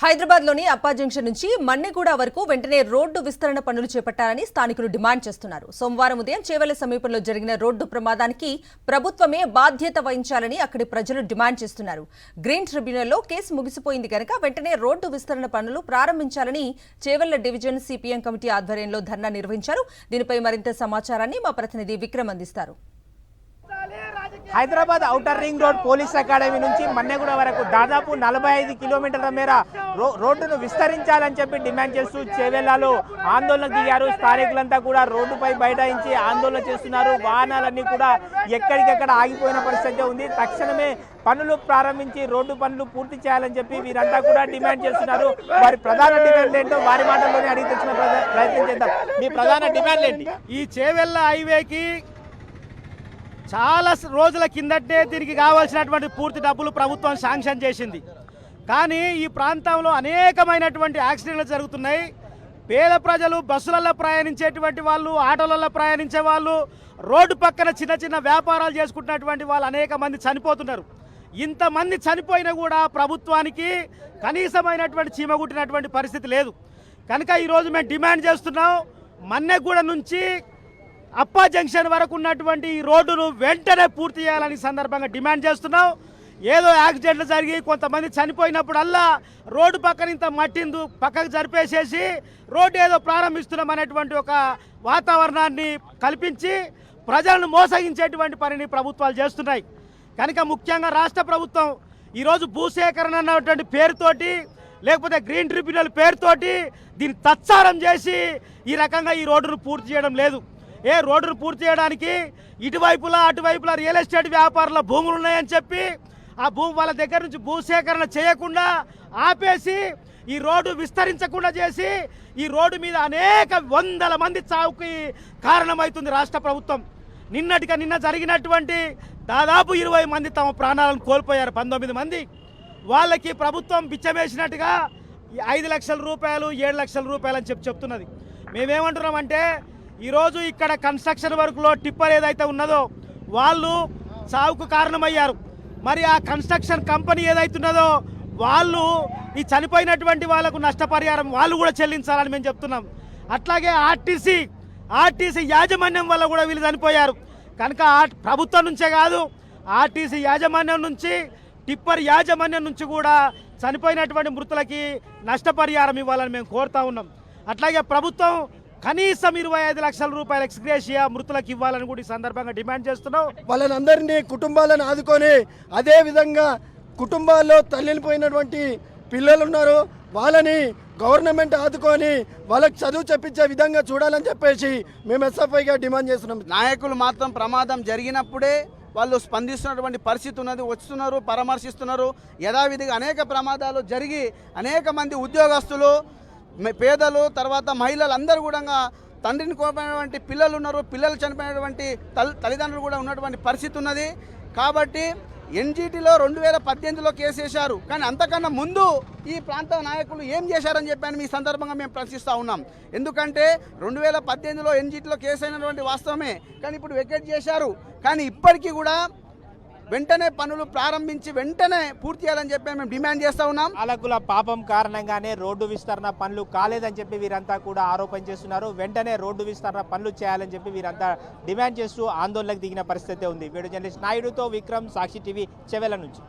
హైదరాబాద్లోని అప్పా జంక్షన్ నుంచి మన్నెగూడ వరకు వెంటనే రోడ్డు విస్తరణ పనులు చేపట్టాలని స్థానికులు డిమాండ్ చేస్తున్నారు. సోమవారం ఉదయం చేవెళ్ల సమీపంలో జరిగిన రోడ్డు ప్రమాదానికి ప్రభుత్వమే బాధ్యత వహించాలని అక్కడి ప్రజలు డిమాండ్ చేస్తున్నారు. గ్రీన్ ట్రిబ్యునల్లో కేసు ముగిసిపోయింది కనుక వెంటనే రోడ్డు విస్తరణ పనులు ప్రారంభించాలని చేవెళ్ల డివిజన్ సిపిఎం కమిటీ ఆధ్వర్యంలో ధర్నా నిర్వహించారు. దీనిపై మరింత సమాచారాన్ని మా ప్రతినిధి విక్రమ్ అందిస్తారు. Hyderabad outer ring road police academy నుంచి మన్నెగూడ వరకు దాదాపు 45 కిలోమీటర్ల మేర రోడ్డును విస్తరించాలని చెప్పి డిమాండ్ చేస్తూ చేవెళ్లలో ఆందోళనకు దిగారు. స్థానికులంతా కూడా రోడ్డుపై బైఠాయించి ఆందోళన చేస్తున్నారు. వాహనాలన్నీ కూడా ఎక్కడికెక్కడ ఆగిపోయిన పరిస్థితి ఉంది. తక్షణమే పనులు ప్రారంభించి రోడ్డు పనులు పూర్తి చేయాలని చెప్పి వీరంతా కూడా డిమాండ్ చేస్తున్నారు. వారి ప్రధాన డిమాండ్ ఏంటో వారి మాటల్లోనే అడిగి తెచ్చిన ప్రయత్నం చేద్దాం. మీ ప్రధాన డిమాండ్ ఏంటి? ఈ చేవెళ్ల హైవేకి చాలా రోజుల కిందటే దీనికి కావాల్సినటువంటి పూర్తి డబ్బులు ప్రభుత్వం శాంక్షన్ చేసింది. కానీ ఈ ప్రాంతంలో అనేకమైనటువంటి యాక్సిడెంట్లు జరుగుతున్నాయి. పేద ప్రజలు బస్సులలో ప్రయాణించేటువంటి వాళ్ళు, ఆటోలలో ప్రయాణించే వాళ్ళు, రోడ్డు పక్కన చిన్న చిన్న వ్యాపారాలు చేసుకుంటున్నటువంటి వాళ్ళు అనేక మంది చనిపోతున్నారు. ఇంతమంది చనిపోయినా కూడా ప్రభుత్వానికి కనీసమైనటువంటి చీమగుట్టినటువంటి పరిస్థితి లేదు. కనుక ఈరోజు మేము డిమాండ్ చేస్తున్నాం, మన్నెగూడ నుంచి అప్పా జంక్షన్ వరకు ఉన్నటువంటి ఈ రోడ్డును వెంటనే పూర్తి చేయాలని సందర్భంగా డిమాండ్ చేస్తున్నాం. ఏదో యాక్సిడెంట్లు జరిగి కొంతమంది చనిపోయినప్పుడల్లా రోడ్డు పక్కన ఇంత మట్టిందు పక్కకు జరిపేసేసి రోడ్డు ఏదో ప్రారంభిస్తున్నాం అనేటువంటి ఒక వాతావరణాన్ని కల్పించి ప్రజలను మోసగించేటువంటి పనిని ప్రభుత్వాలు చేస్తున్నాయి. కనుక ముఖ్యంగా రాష్ట్ర ప్రభుత్వం ఈరోజు భూసేకరణ అన్నటువంటి పేరుతోటి, లేకపోతే గ్రీన్ ట్రిబ్యునల్ పేరుతోటి దీన్ని తత్సారం చేసి ఈ రకంగా ఈ రోడ్డును పూర్తి చేయడం లేదు. రోడ్డును పూర్తి చేయడానికి ఇటువైపులా అటువైపులా రియల్ ఎస్టేట్ వ్యాపారుల భూములు ఉన్నాయని చెప్పి ఆ భూమి వాళ్ళ దగ్గర నుంచి భూసేకరణ చేయకుండా ఆపేసి ఈ రోడ్డు విస్తరించకుండా చేసి ఈ రోడ్డు మీద అనేక వందల మంది చావుకి కారణమవుతుంది రాష్ట్ర ప్రభుత్వం. నిన్న జరిగినటువంటి దాదాపు 20 మంది తమ ప్రాణాలను కోల్పోయారు. 19 మంది వాళ్ళకి ప్రభుత్వం బిచ్చమేసినట్టుగా 5 లక్షల రూపాయలు 7 లక్షల రూపాయలు అని చెప్తున్నది. మేమేమంటున్నామంటే ఈరోజు ఇక్కడ కన్స్ట్రక్షన్ వర్క్లో టిప్పర్ ఏదైతే ఉన్నదో వాళ్ళు సావుకు కారణమయ్యారు. మరి ఆ కన్స్ట్రక్షన్ కంపెనీ ఏదైతున్నదో వాళ్ళు ఈ చనిపోయినటువంటి వాళ్ళకు నష్టపరిహారం వాళ్ళు కూడా చెల్లించాలని మేము చెప్తున్నాం. అట్లాగే ఆర్టీసీ యాజమాన్యం వల్ల కూడా వీళ్ళు చనిపోయారు. కనుక ప్రభుత్వం నుంచే కాదు, ఆర్టీసీ యాజమాన్యం నుంచి, టిప్పర్ యాజమాన్యం నుంచి కూడా చనిపోయినటువంటి మృతులకి నష్టపరిహారం ఇవ్వాలని మేము కోరుతా ఉన్నాం. అట్లాగే ప్రభుత్వం కనీసం 25 లక్షల రూపాయల ఎక్స్గ్రేషియా మృతులకు ఇవ్వాలని కూడా ఈ సందర్భంగా డిమాండ్ చేస్తున్నాం. వాళ్ళందరినీ కుటుంబాలను ఆదుకొని, అదే విధంగా కుటుంబాల్లో తల్లిపోయినటువంటి పిల్లలు ఉన్నారు, వాళ్ళని గవర్నమెంట్ ఆదుకొని వాళ్ళకి చదువు చెప్పించే విధంగా చూడాలని చెప్పేసి మేము ఎస్ఎఫ్ఐగా డిమాండ్ చేస్తున్నాం. నాయకులు మాత్రం ప్రమాదం జరిగినప్పుడే వాళ్ళు స్పందిస్తున్నటువంటి పరిస్థితి ఉన్నది. వస్తున్నారు, పరామర్శిస్తున్నారు. యథావిధిగా అనేక ప్రమాదాలు జరిగి అనేక మంది ఉద్యోగస్తులు, పేదలు, తర్వాత మహిళలు అందరూ కూడా తండ్రిని కోల్పోయినటువంటి పిల్లలు ఉన్నారు, పిల్లలు చనిపోయినటువంటి తల్లిదండ్రులు కూడా ఉన్నటువంటి పరిస్థితి ఉన్నది. కాబట్టి ఎన్జిటిలో 2018లో కేసు వేశారు. కానీ అంతకన్నా ముందు ఈ ప్రాంత నాయకులు ఏం చేశారని చెప్పాను మీ సందర్భంగా మేము ప్రశ్నిస్తూ ఉన్నాం. ఎందుకంటే 2018లో ఎన్జిటిలో కేసు అయినటువంటి వాస్తవమే, కానీ ఇప్పుడు వెకేట్ చేశారు. కానీ ఇప్పటికీ కూడా వెంటనే పనులు ప్రారంభించి వెంటనే పూర్తి చేయాలని చెప్పి మేము డిమాండ్ చేస్తూ ఉన్నాం. పాలకుల పాపం కారణంగానే రోడ్డు విస్తరణ పనులు కాలేదని చెప్పి వీరంతా కూడా ఆరోపణ చేస్తున్నారు. వెంటనే రోడ్డు విస్తరణ పనులు చేయాలని చెప్పి వీరంతా డిమాండ్ చేస్తూ ఆందోళనకు దిగిన పరిస్థితి ఉంది. వీడియో జర్నలిస్ట్ నాయుడుతో విక్రమ్, సాక్షి టీవీ, చేవెళ్ల నుంచి.